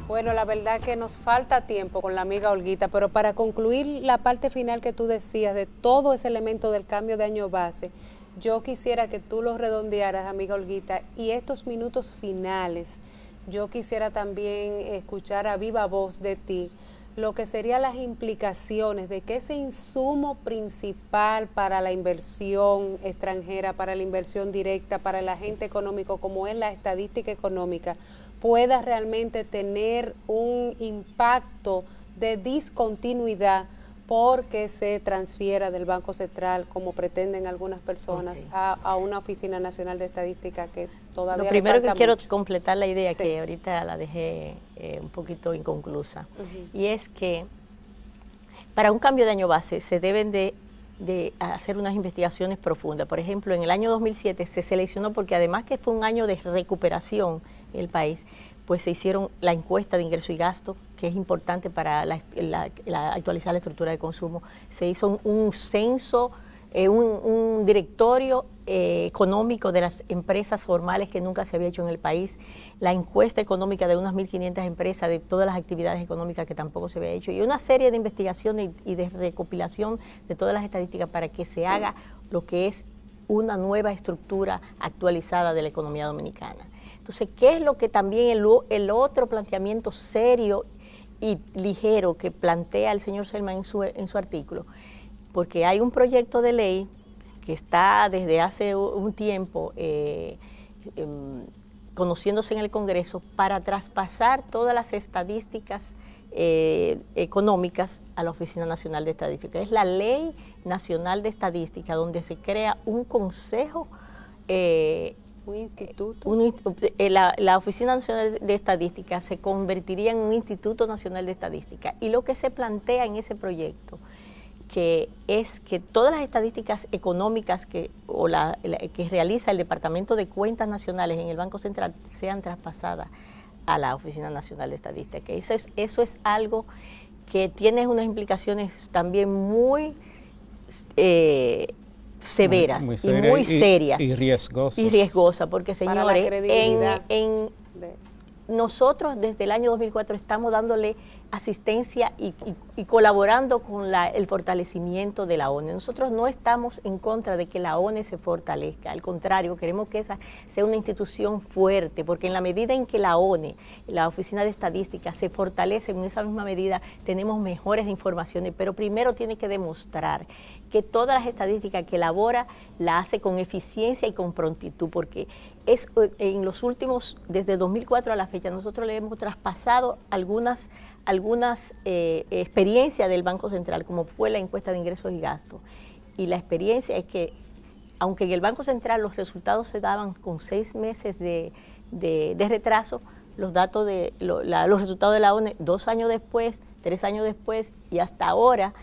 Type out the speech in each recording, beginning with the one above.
Bueno, la verdad que nos falta tiempo con la amiga Olguita, pero para concluir la parte final que tú decías de todo ese elemento del cambio de año base, yo quisiera que tú lo redondearas, amiga Olguita, y estos minutos finales, yo quisiera también escuchar a viva voz de ti lo que serían las implicaciones de que ese insumo principal para la inversión extranjera, para la inversión directa, para el agente económico, como es la estadística económica, pueda realmente tener un impacto de discontinuidad porque se transfiera del Banco Central, como pretenden algunas personas, a una Oficina Nacional de Estadística que todavía Lo primero que quiero mucho. completar la idea, Sí. que ahorita la dejé un poquito inconclusa, y es que para un cambio de año base se deben de hacer unas investigaciones profundas. Por ejemplo, en el año 2007 se seleccionó, porque además que fue un año de recuperación en el país, pues se hicieron la encuesta de ingreso y gasto, que es importante para actualizar la estructura de consumo. Se hizo un censo, un directorio económico de las empresas formales que nunca se había hecho en el país, la encuesta económica de unas 1.500 empresas, de todas las actividades económicas que tampoco se había hecho, y una serie de investigaciones y de recopilación de todas las estadísticas para que se haga lo que es una nueva estructura actualizada de la economía dominicana. Entonces, ¿qué es lo que también el otro planteamiento serio y ligero que plantea el señor Selman en su artículo? Porque hay un proyecto de ley que está desde hace un tiempo conociéndose en el Congreso para traspasar todas las estadísticas económicas a la Oficina Nacional de Estadística. Es la Ley Nacional de Estadística, donde se crea un consejo, un instituto. La Oficina Nacional de Estadística se convertiría en un Instituto Nacional de Estadística. Y lo que se plantea en ese proyecto, que es que todas las estadísticas económicas que realiza el Departamento de Cuentas Nacionales en el Banco Central sean traspasadas a la Oficina Nacional de Estadística. Que eso es algo que tiene unas implicaciones también muy severas muy y muy serias. Y riesgosas. Y riesgosas, porque, señores, para la credibilidad nosotros desde el año 2004 estamos dándole asistencia y colaborando con el fortalecimiento de la ONE. Nosotros no estamos en contra de que la ONE se fortalezca, al contrario, queremos que esa sea una institución fuerte, porque en la medida en que la ONE, la Oficina de Estadística, se fortalece, en esa misma medida tenemos mejores informaciones, pero primero tiene que demostrar que todas las estadísticas que elabora la hace con eficiencia y con prontitud, porque en los últimos, desde 2004 a la fecha, nosotros le hemos traspasado algunas experiencias del Banco Central, como fue la encuesta de ingresos y gastos. Y la experiencia es que, aunque en el Banco Central los resultados se daban con 6 meses de retraso, los datos los resultados de la ONE 2 años después, 3 años después y hasta ahora,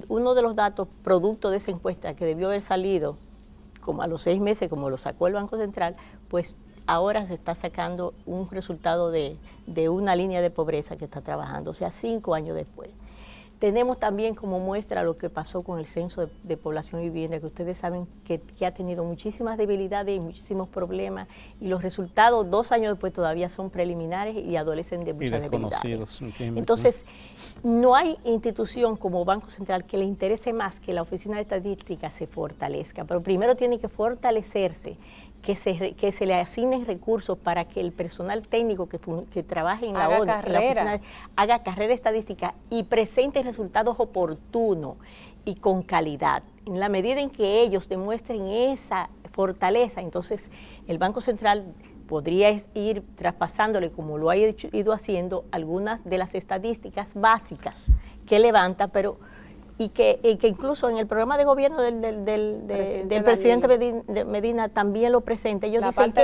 uno de los datos producto de esa encuesta que debió haber salido como a los 6 meses, como lo sacó el Banco Central, pues ahora se está sacando un resultado de una línea de pobreza que está trabajando, o sea, 5 años después. Tenemos también como muestra lo que pasó con el censo de población y vivienda, que ustedes saben que ha tenido muchísimas debilidades y muchísimos problemas, y los resultados 2 años después todavía son preliminares y adolecen de muchas debilidades. Entonces, no hay institución como Banco Central que le interese más que la Oficina de Estadística se fortalezca, pero primero tiene que fortalecerse, que se le asignen recursos para que el personal técnico que trabaje en la ONU, en la oficina, haga carrera estadística y presente resultados oportunos y con calidad. En la medida en que ellos demuestren esa fortaleza, entonces el Banco Central podría ir traspasándole, como lo ha ido haciendo, algunas de las estadísticas básicas que levanta, pero y que incluso en el programa de gobierno del presidente Medina también lo presenta. Ellos dicen que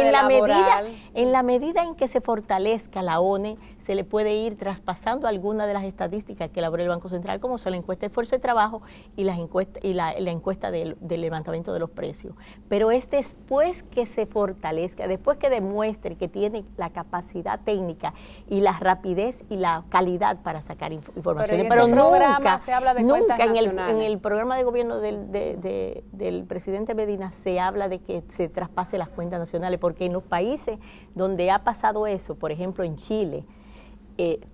en la medida en que se fortalezca la ONE, se le puede ir traspasando algunas de las estadísticas que elabora el Banco Central, como son la encuesta de fuerza de trabajo y la encuesta del levantamiento de los precios. Pero es después que se fortalezca, después que demuestre que tiene la capacidad técnica y la rapidez y la calidad para sacar informaciones. Pero nunca se habla de cuentas nacionales. En el programa de gobierno del presidente Medina se habla de que se traspase las cuentas nacionales, porque en los países donde ha pasado eso, por ejemplo en Chile,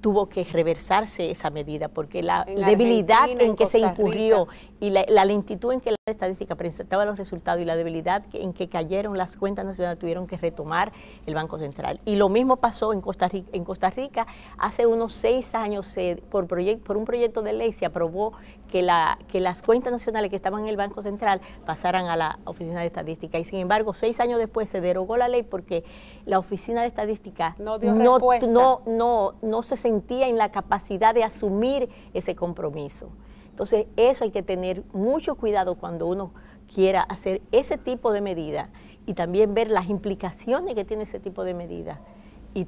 tuvo que reversarse esa medida, porque la En debilidad Argentina, en que se Costa incurrió Rica. y la lentitud en que la estadística presentaba los resultados y la debilidad en que cayeron las cuentas nacionales, tuvieron que retomar el Banco Central. Y lo mismo pasó en Costa Rica. En Costa Rica, hace unos 6 años, por un proyecto de ley, se aprobó que las cuentas nacionales que estaban en el Banco Central pasaran a la Oficina de Estadística. Y sin embargo, 6 años después se derogó la ley porque la Oficina de Estadística No dio respuesta. no se sentía en la capacidad de asumir ese compromiso. Entonces, eso hay que tener mucho cuidado cuando uno quiera hacer ese tipo de medida y también ver las implicaciones que tiene ese tipo de medida y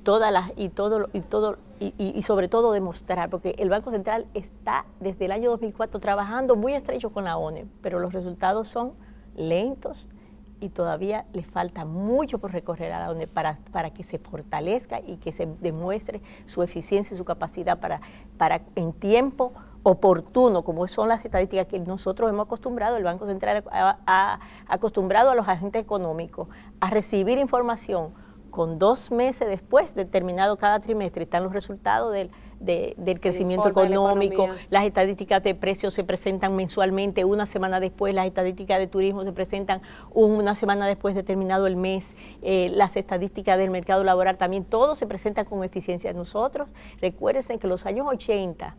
sobre todo demostrar, porque el Banco Central está desde el año 2004 trabajando muy estrecho con la ONU, pero los resultados son lentos y todavía le falta mucho por recorrer a la ONU para que se fortalezca y que se demuestre su eficiencia y su capacidad para en tiempo oportuno, como son las estadísticas que nosotros hemos acostumbrado, el Banco Central ha acostumbrado a los agentes económicos a recibir información con 2 meses después de terminado cada trimestre. Están los resultados del crecimiento económico, las estadísticas de precios se presentan mensualmente, una semana después, las estadísticas de turismo se presentan una semana después de terminado el mes, las estadísticas del mercado laboral también, todo se presenta con eficiencia. Nosotros, recuérdense que en los años 80,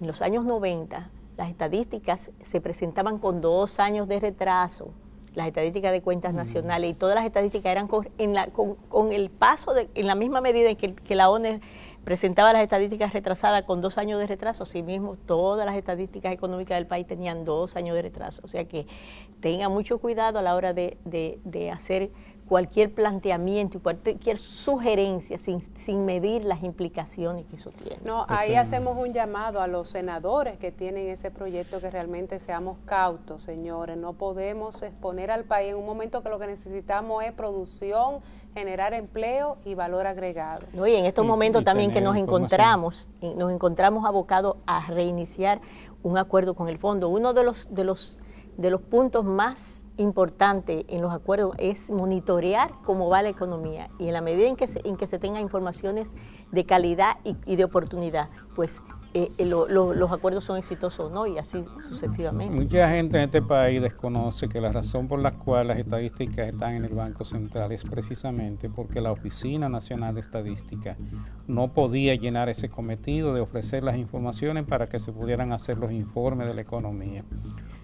en los años 90, las estadísticas se presentaban con 2 años de retraso, las estadísticas de cuentas nacionales, y todas las estadísticas eran con el paso, en la misma medida en que la ONU presentaba las estadísticas retrasadas con 2 años de retraso, así mismo todas las estadísticas económicas del país tenían 2 años de retraso. O sea que tengan mucho cuidado a la hora de hacer cualquier planteamiento y cualquier sugerencia sin medir las implicaciones que eso tiene. No, ahí hacemos un llamado a los senadores que tienen ese proyecto, que realmente seamos cautos, señores. No podemos exponer al país en un momento que lo que necesitamos es producción, generar empleo y valor agregado. No, y en estos momentos también que nos encontramos abocados a reiniciar un acuerdo con el fondo. Uno de los puntos más importante en los acuerdos es monitorear cómo va la economía, y en la medida en que se tengan informaciones de calidad y de oportunidad, pues los acuerdos son exitosos, ¿no? Y así sucesivamente. Mucha gente en este país desconoce que la razón por la cual las estadísticas están en el Banco Central es precisamente porque la Oficina Nacional de Estadística no podía llenar ese cometido de ofrecer las informaciones para que se pudieran hacer los informes de la economía.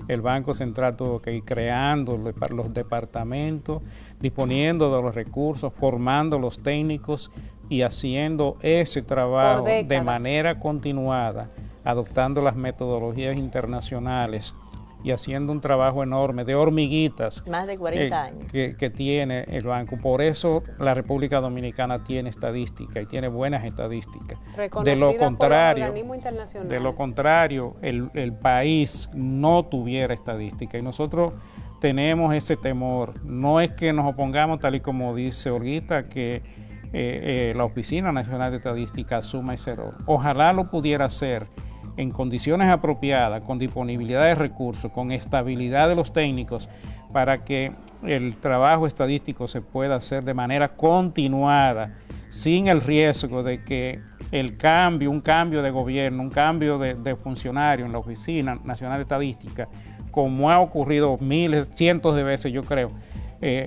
El Banco Central tuvo que ir creando los departamentos, disponiendo de los recursos, formando los técnicos y haciendo ese trabajo de manera continuada, adoptando las metodologías internacionales y haciendo un trabajo enorme de hormiguitas. Más de 40 años. Que tiene el banco. Por eso la República Dominicana tiene estadística y tiene buenas estadísticas. Reconocida por los organismos internacionales. De lo contrario, el país no tuviera estadística, y nosotros tenemos ese temor. No es que nos opongamos, tal y como dice Olguita, que la Oficina Nacional de Estadística asuma ese rol. Ojalá lo pudiera hacer en condiciones apropiadas, con disponibilidad de recursos, con estabilidad de los técnicos, para que el trabajo estadístico se pueda hacer de manera continuada, sin el riesgo de que un cambio de gobierno, un cambio de funcionario en la Oficina Nacional de Estadística, como ha ocurrido miles, cientos de veces, yo creo,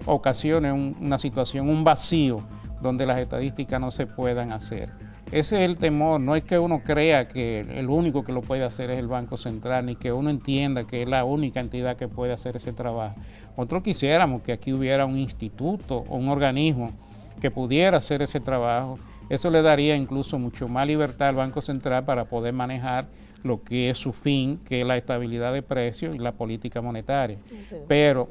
ocasione una situación, un vacío, donde las estadísticas no se puedan hacer. Ese es el temor. No es que uno crea que el único que lo puede hacer es el Banco Central, ni que uno entienda que es la única entidad que puede hacer ese trabajo. Nosotros quisiéramos que aquí hubiera un instituto o un organismo que pudiera hacer ese trabajo. Eso le daría incluso mucho más libertad al Banco Central para poder manejar lo que es su fin, que es la estabilidad de precios y la política monetaria. Pero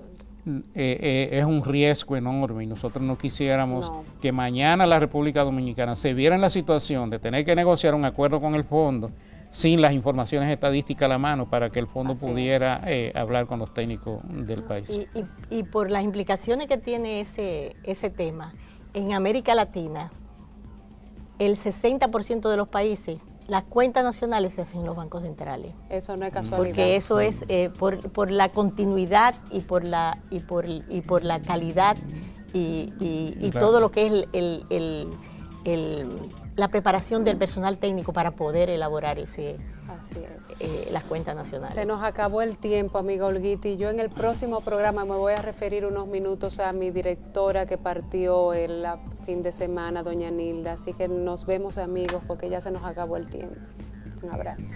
es un riesgo enorme, y nosotros no quisiéramos que mañana la República Dominicana se viera en la situación de tener que negociar un acuerdo con el fondo sin las informaciones estadísticas a la mano para que el fondo pudiera hablar con los técnicos del país. Y por las implicaciones que tiene ese tema, en América Latina, el 60% de los países, las cuentas nacionales se hacen en los bancos centrales. Eso no es casualidad. Porque eso es por la continuidad y por la calidad y todo lo que es la preparación del personal técnico para poder elaborar Así es. Las cuentas nacionales. Se nos acabó el tiempo, amiga Olguita, y yo en el próximo programa me voy a referir unos minutos a mi directora que partió el fin de semana, doña Nilda. Así que nos vemos, amigos, porque ya se nos acabó el tiempo. Un abrazo.